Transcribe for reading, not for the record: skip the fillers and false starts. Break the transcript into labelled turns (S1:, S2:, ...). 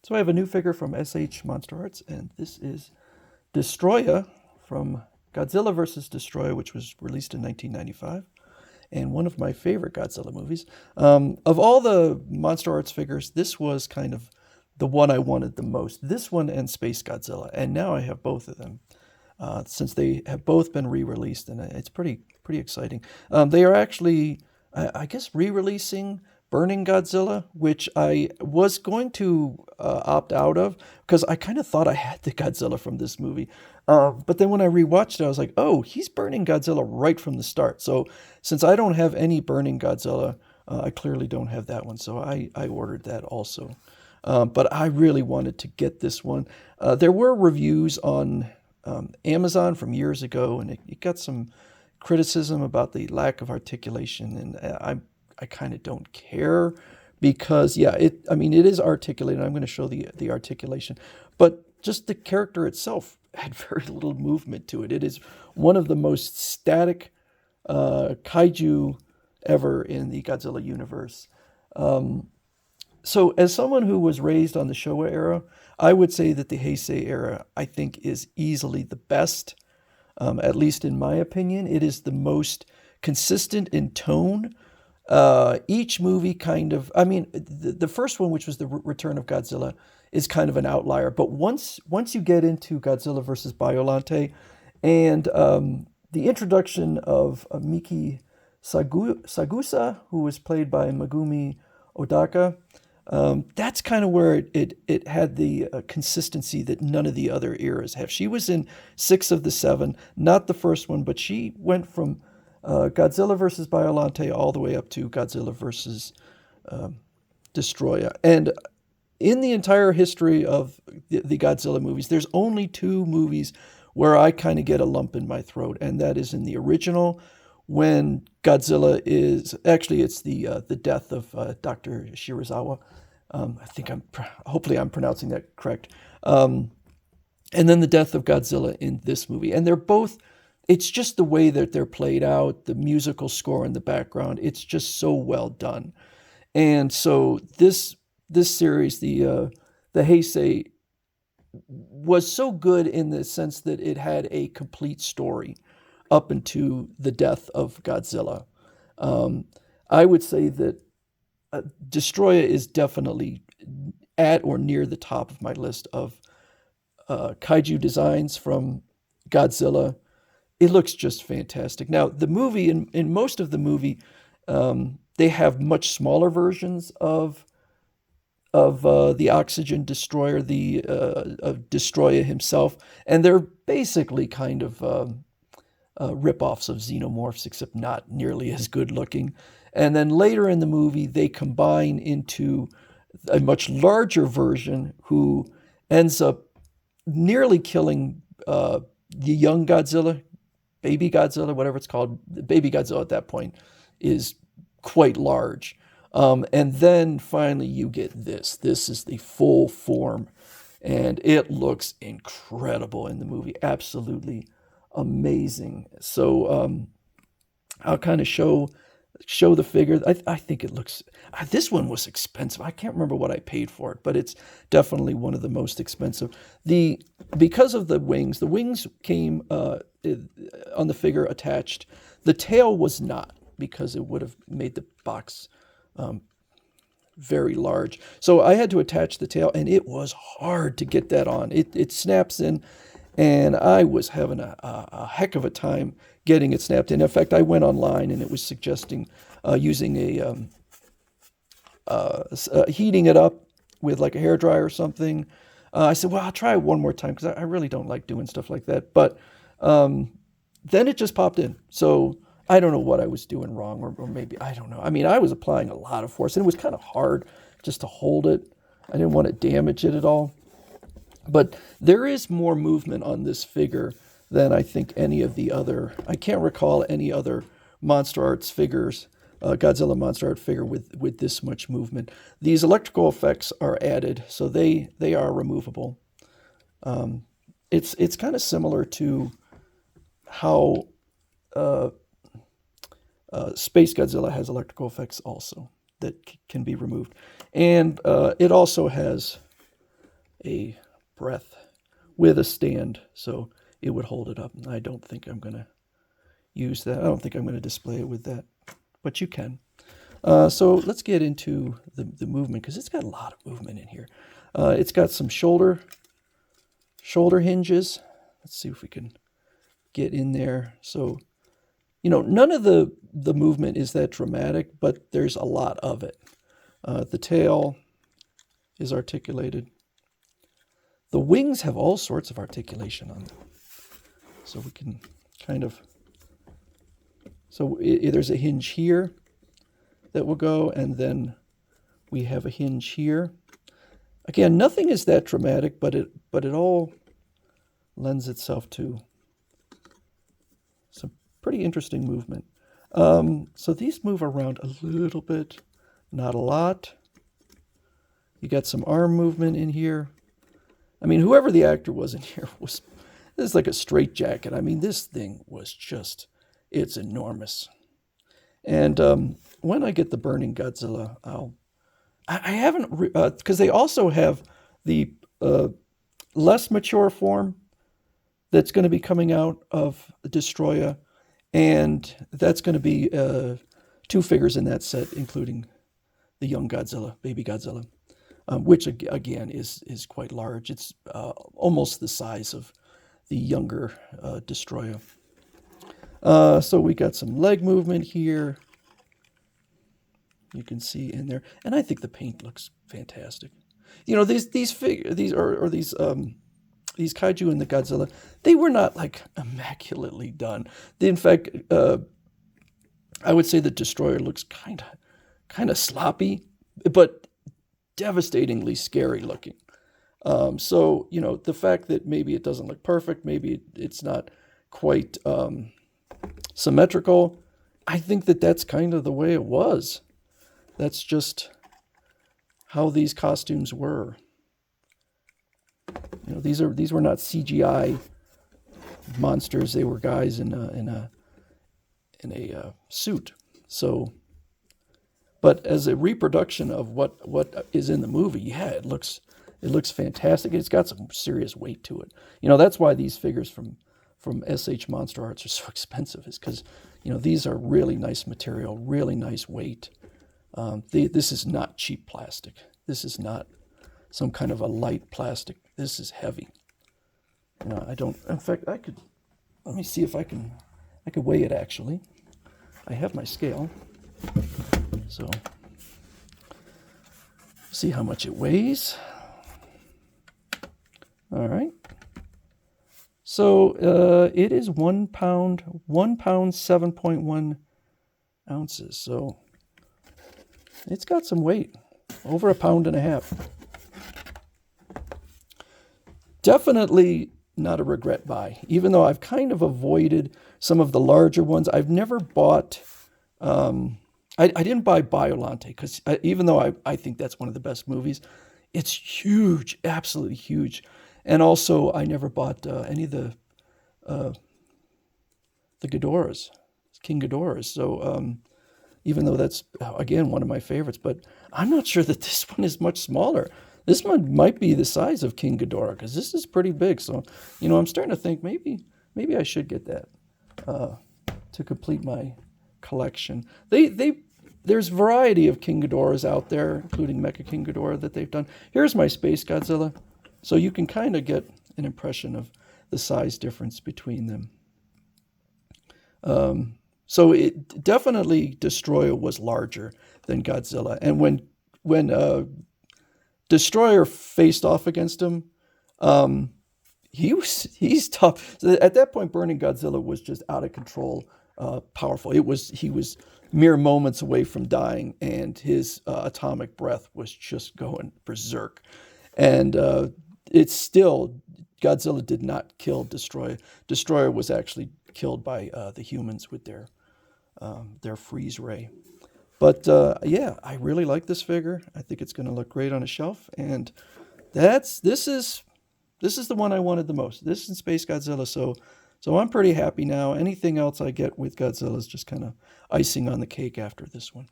S1: So I have a new figure from s.h.monsterarts, and this is Destoroyah from Godzilla vs. Destoroyah, which was released in 1995, and one of my favorite Godzilla movies. Of all the Monster Arts figures, this was kind of the one I wanted the most. This one and Space Godzilla, and now I have both of them. Since they have both been re-released, and it's pretty exciting. They are actually, I guess, re-releasing Burning Godzilla, which I was going to opt out of because I kind of thought I had the Godzilla from this movie. But then when I rewatched it, I was like, oh, he's burning Godzilla right from the start. So since I don't have any Burning Godzilla, I clearly don't have that one. So I ordered that also. But I really wanted to get this one. There were reviews on Amazon from years ago, and it got some criticism about the lack of articulation, and I kind of don't care because it is articulated. I'm going to show the articulation, but just the character itself had very little movement to it. It is one of the most static kaiju ever in the Godzilla universe. So as someone who was raised on the Showa era, I would say that the Heisei era, I think, is easily the best, at least in my opinion. It is the most consistent in tone. Each movie the first one, which was the Return of Godzilla, is kind of an outlier. But once you get into Godzilla versus Biollante and the introduction of Miki Sagusa, who was played by Megumi Odaka, that's kind of where it had the consistency that none of the other eras have. She was in 6 of the 7, not the first one, but she went from Godzilla versus Biollante all the way up to Godzilla versus Destoroyah. And in the entire history of the Godzilla movies, there's only 2 movies where I kind of get a lump in my throat, and that is in the original, when Godzilla is actually it's the death of Dr. Shirazawa. Hopefully I'm pronouncing that correct. And then the death of Godzilla in this movie, and they're both. It's just the way that they're played out, the musical score in the background. It's just so well done, and so this series, the Heisei, was so good in the sense that it had a complete story up into the death of Godzilla. I would say that Destoroyah is definitely at or near the top of my list of kaiju designs from Godzilla. It looks just fantastic. Now, the movie, in most of the movie, they have much smaller versions of the Oxygen Destroyer, of Destoroyah himself, and they're basically kind of rip-offs of xenomorphs, except not nearly as good looking. And then later in the movie, they combine into a much larger version who ends up nearly killing the young Godzilla, baby Godzilla, whatever it's called. The baby Godzilla at that point is quite large. And then finally you get this. This is the full form, and it looks incredible in the movie. Absolutely amazing. So I'll kind of show the figure. I think it looks. This one was expensive. I can't remember what I paid for it, but it's definitely one of the most expensive. Because of the wings came on the figure attached. The tail was not, because it would have made the box very large. So I had to attach the tail, and it was hard to get that on. It snaps in, and I was having a heck of a time getting it snapped in. In fact, I went online, and it was suggesting using heating it up with like a hairdryer or something. I said, well, I'll try it one more time because I really don't like doing stuff like that. But then it just popped in. So I don't know what I was doing wrong, or maybe, I don't know. I mean, I was applying a lot of force, and it was kind of hard just to hold it. I didn't want to damage it at all. But there is more movement on this figure than I think any of the other. I can't recall any other Monster Arts figures, Godzilla Monster Art figure with this much movement. These electrical effects are added, so they are removable. It's kind of similar to how Space Godzilla has electrical effects also that can be removed. And it also has a breath with a stand, so it would hold it up. I don't think I'm going to use that. I don't think I'm going to display it with that, but you can. So let's get into the movement, because it's got a lot of movement in here. It's got some shoulder hinges. Let's see if we can get in there. So, none of the movement is that dramatic, but there's a lot of it. The tail is articulated. The wings have all sorts of articulation on them. So we can kind of... So there's a hinge here that will go, and then we have a hinge here. Again, nothing is that dramatic, but it all lends itself to some pretty interesting movement. So these move around a little bit, not a lot. You got some arm movement in here. I mean, whoever the actor was in here this is like a straitjacket. I mean, this thing was just, it's enormous. And when I get the Burning Godzilla, I haven't, because they also have the less mature form that's going to be coming out of Destoroyah, and that's going to be 2 figures in that set, including the young Godzilla, baby Godzilla, which again is quite large. It's almost the size of the younger Destoroyah. So we got some leg movement here. You can see in there, and I think the paint looks fantastic. These kaiju and the Godzilla, they were not like immaculately done. In fact, I would say the Destoroyah looks kind of sloppy, but devastatingly scary looking. So the fact that maybe it doesn't look perfect, maybe it's not quite symmetrical, I think that's kind of the way it was. That's just how these costumes were. These were not CGI monsters. They were guys in a suit. So, but as a reproduction of what is in the movie, yeah, it looks fantastic. It's got some serious weight to it. That's why these figures from s.h.monsterarts are so expensive, is because these are really nice material, really nice weight. This is not cheap plastic. This is not some kind of a light plastic. This is heavy. In fact, let me see if I could weigh it actually. I have my scale. So, see how much it weighs. All right. So, it is 1 pound, 7.1 ounces. So, it's got some weight, over 1.5 pounds. Definitely not a regret buy, even though I've kind of avoided some of the larger ones. I've never bought, I didn't buy Biolante, because even though I think that's one of the best movies, it's huge, absolutely huge. And also, I never bought any of the Ghidorahs, King Ghidorahs. So, even though that's, again, one of my favorites, but I'm not sure that this one is much smaller. This one might be the size of King Ghidorah, because this is pretty big. So, I'm starting to think maybe I should get that to complete my collection. There's variety of King Ghidorahs out there, including Mecha King Ghidorah that they've done. Here's my Space Godzilla. So you can kind of get an impression of the size difference between them. So it definitely, Destoroyah was larger than Godzilla. And when Destoroyah faced off against him, he's tough. So at that point, Burning Godzilla was just out of control, powerful. He was mere moments away from dying, and his atomic breath was just going berserk. And it's still, Godzilla did not kill Destoroyah. Destoroyah was actually killed by the humans with their freeze ray. But yeah, I really like this figure. I think it's going to look great on a shelf, and this is the one I wanted the most. This and Space Godzilla. So I'm pretty happy now. Anything else I get with Godzilla is just kind of icing on the cake after this one.